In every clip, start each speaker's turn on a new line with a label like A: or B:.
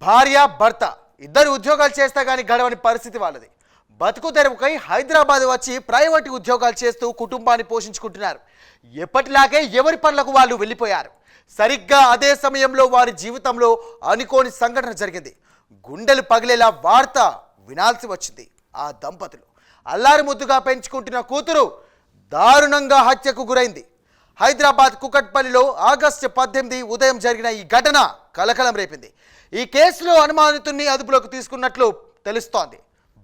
A: భార్య భర్త ఇద్దరు ఉద్యోగాలు చేస్తా గానీ గడవని పరిస్థితి వాళ్ళది. బతుకు తెరువుకై హైదరాబాద్ వచ్చి ప్రైవేట్ ఉద్యోగాలు చేస్తూ కుటుంబాన్ని పోషించుకుంటున్నారు. ఎప్పటిలాగే ఎవరి పనులకు వాళ్ళు వెళ్ళిపోయారు. సరిగ్గా అదే సమయంలో వారి జీవితంలో అనుకోని సంఘటన జరిగింది. గుండెలు పగిలేలా వార్త వినాల్సి వచ్చింది. ఆ దంపతులు అల్లారి ముద్దుగా పెంచుకుంటున్న కూతురు దారుణంగా హత్యకు గురైంది. హైదరాబాద్ కుకట్పల్లిలో ఆగస్టు 18 ఉదయం జరిగిన ఈ ఘటన కలకలం రేపింది. ఈ కేసులో అనుమానితుడిని అదుపులోకి తీసుకున్నట్లు తెలుస్తోంది.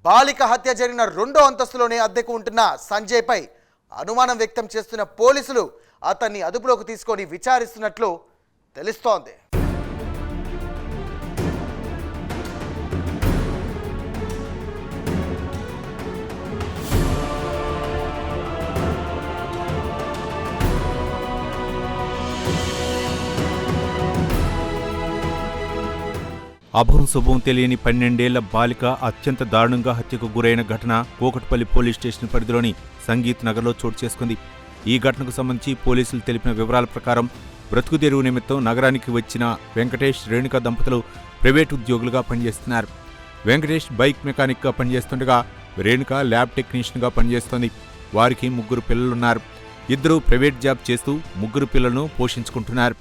A: బాలిక హత్య జరిగిన 2వ అంతస్తులోనే అద్దెకు ఉంటున్న సంజయ్పై అనుమానం వ్యక్తం చేస్తున్న పోలీసులు అతన్ని అదుపులోకి తీసుకొని విచారిస్తున్నట్లు తెలుస్తోంది.
B: అభం శుభం తెలియని 12 ఏళ్ల బాలిక అత్యంత దారుణంగా హత్యకు గురైన ఘటన కూకట్పల్లి పోలీస్ స్టేషన్ పరిధిలోని సంగీత్ నగర్లో చోటు చేసుకుంది. ఈ ఘటనకు సంబంధించి పోలీసులు తెలిపిన వివరాల ప్రకారం బ్రతుకుదెరువు నిమిత్తం నగరానికి వచ్చిన వెంకటేష్, రేణుక దంపతులు ప్రైవేటు ఉద్యోగులుగా పనిచేస్తున్నారు. వెంకటేష్ బైక్ మెకానిక్గా పనిచేస్తుండగా రేణుక ల్యాబ్ టెక్నీషియన్గా పనిచేస్తోంది. వారికి 3 పిల్లలున్నారు. ఇద్దరూ ప్రైవేట్ జాబ్ చేస్తూ 3 పిల్లలను పోషించుకుంటున్నారు.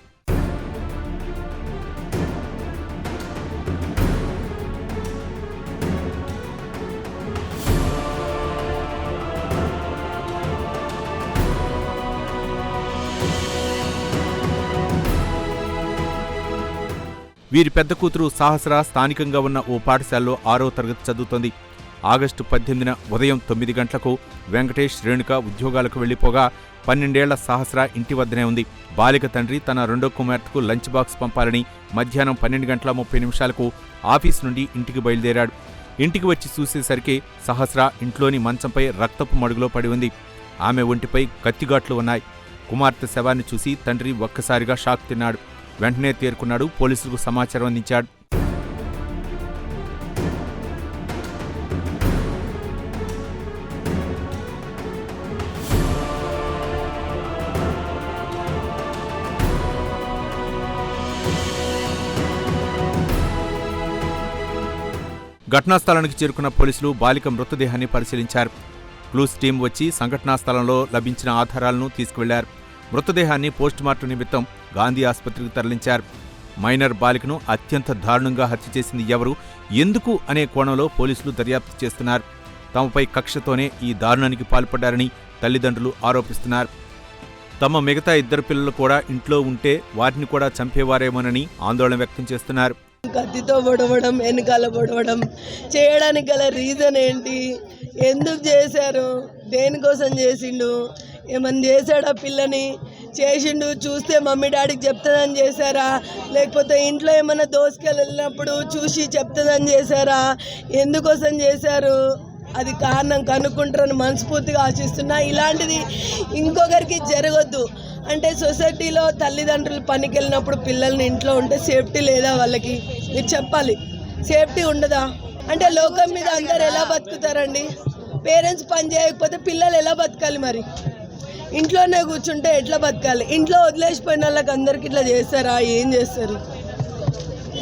B: వీరి పెద్ద కూతురు సహస్ర స్థానికంగా ఉన్న ఓ పాఠశాలలో 6వ తరగతి చదువుతోంది. ఆగస్టు 18న ఉదయం 9 గంటలకు వెంకటేష్, రేణుక ఉద్యోగాలకు వెళ్లిపోగా 12 ఏళ్ల సహస్ర ఇంటి వద్దనే ఉంది. బాలిక తండ్రి తన 2వ కుమార్తెకు లంచ్ బాక్స్ పంపాలని మధ్యాహ్నం 12:30 ఆఫీస్ నుండి ఇంటికి బయలుదేరాడు. ఇంటికి వచ్చి చూసేసరికి సహస్ర ఇంట్లోని మంచంపై రక్తపు మడుగులో పడి ఉంది. ఆమె ఒంటిపై కత్తిగాట్లు ఉన్నాయి. కుమార్తె శవాన్ని చూసి తండ్రి ఒక్కసారిగా షాక్ తిన్నాడు. వెంటనే తేరుకున్నాడు. పోలీసులకు సమాచారం అందించాడు. ఘటనా స్థలానికి చేరుకున్న పోలీసులు బాలిక మృతదేహాన్ని పరిశీలించారు. క్లూస్ టీం వచ్చి సంఘటనా స్థలంలో లభించిన ఆధారాలను తీసుకువెళ్లారు. మృతదేహాన్ని పోస్టుమార్టం నిమిత్తం గాంధీ ఆసుపత్రికి తరలించారు. మైనర్ బాలికను అత్యంత దారుణంగా హత్య చేసింది ఎవరు, ఎందుకు అనే కోణంలో పోలీసులు దర్యాప్తు చేస్తున్నారు. తమపై కక్షతోనే ఈ దారుణానికి పాల్పడ్డారని తల్లిదండ్రులు ఆరోపిస్తున్నారు. తమ మిగతా 2 పిల్లలు కూడా ఇంట్లో ఉంటే వారిని కూడా చంపేవారేమోనని ఆందోళన వ్యక్తం చేస్తున్నారు.
C: కత్తితో పొడవడం, వెనకాల పొడవడం చేయడానికి గల రీజన్ ఏంటి? ఎందుకు చేశారు? దేనికోసం చేసిండు? ఏమన్నా చేశాడా? పిల్లని చేసిండు చూస్తే మమ్మీ డాడీకి చెప్తుందని చేశారా? లేకపోతే ఇంట్లో ఏమైనా దోసుకెళ్ళినప్పుడు చూసి చెప్తుందని చేశారా? ఎందుకోసం చేశారు? అది కారణం కనుక్కుంటారని మనస్ఫూర్తిగా ఆశిస్తున్నా. ఇలాంటిది ఇంకొకరికి జరగొద్దు. అంటే సొసైటీలో తల్లిదండ్రులు పనికి వెళ్ళినప్పుడు పిల్లల్ని ఇంట్లో ఉంటే సేఫ్టీ లేదా? వాళ్ళకి మీరు చెప్పాలి. సేఫ్టీ ఉండదా? అంటే లోకం మీద అందరు ఎలా బతుకుతారండి? పేరెంట్స్ పని చేయకపోతే పిల్లలు ఎలా బతకాలి? మరి ఇంట్లోనే కూర్చుంటే ఎట్లా బతకాలి? ఇంట్లో వదిలేసిపోయిన వాళ్ళకి అందరికి ఇట్లా చేస్తారా? ఏం చేస్తారు?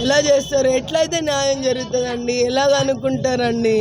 C: ఎలా చేస్తారు? ఎట్లయితే న్యాయం జరుగుతుందండి? ఎలాగ అనుకుంటారండి?